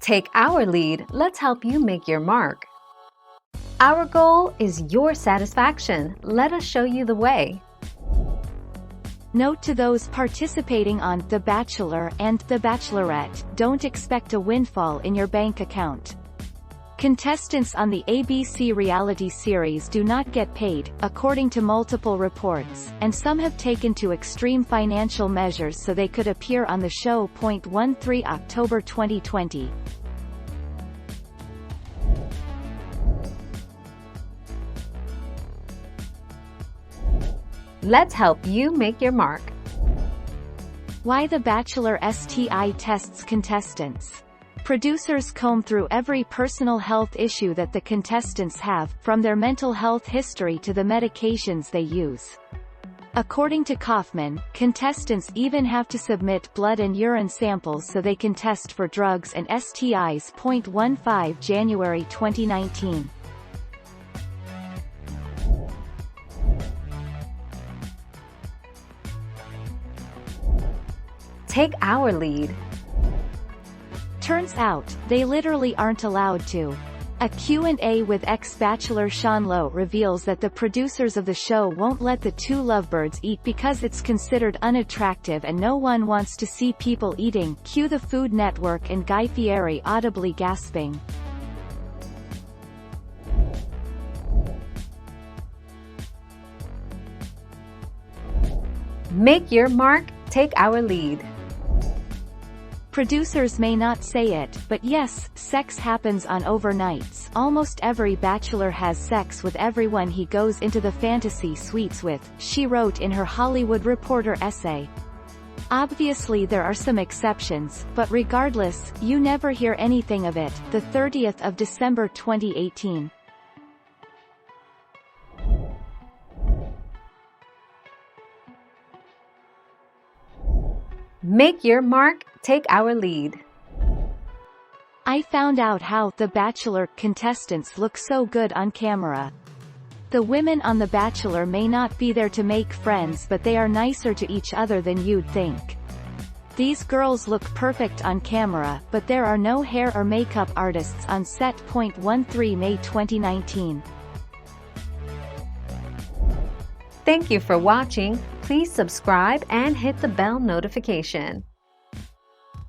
Take our lead, let's help you make your mark. Our goal is your satisfaction. Let us show you the way. Note to those participating on The Bachelor and The Bachelorette, don't expect a windfall in your bank account. Contestants on the ABC reality series do not get paid, according to multiple reports, and some have taken to extreme financial measures so they could appear on the show. 13 October 2020. Let's help you make your mark. Why The Bachelor STI tests contestants. Producers comb through every personal health issue that the contestants have, from their mental health history to the medications they use. According to Kaufman, contestants even have to submit blood and urine samples so they can test for drugs and STIs. 15 January 2019. Take our lead. Turns out, they literally aren't allowed to. A Q&A with ex-Bachelor Sean Lowe reveals that the producers of the show won't let the two lovebirds eat because it's considered unattractive and no one wants to see people eating. Cue the Food Network and Guy Fieri audibly gasping. Make your mark, take our lead. Producers may not say it, but yes, sex happens on overnights. Almost every bachelor has sex with everyone he goes into the fantasy suites with, she wrote in her Hollywood Reporter essay. Obviously there are some exceptions, but regardless, you never hear anything of it. The 30th of December 2018. Make your mark, take our lead. I found out how The Bachelor contestants look so good on camera. The women on The Bachelor may not be there to make friends, but they are nicer to each other than you'd think. These girls look perfect on camera, but there are no hair or makeup artists on set. 13 May 2019. Thank you for watching. Please subscribe and hit the bell notification.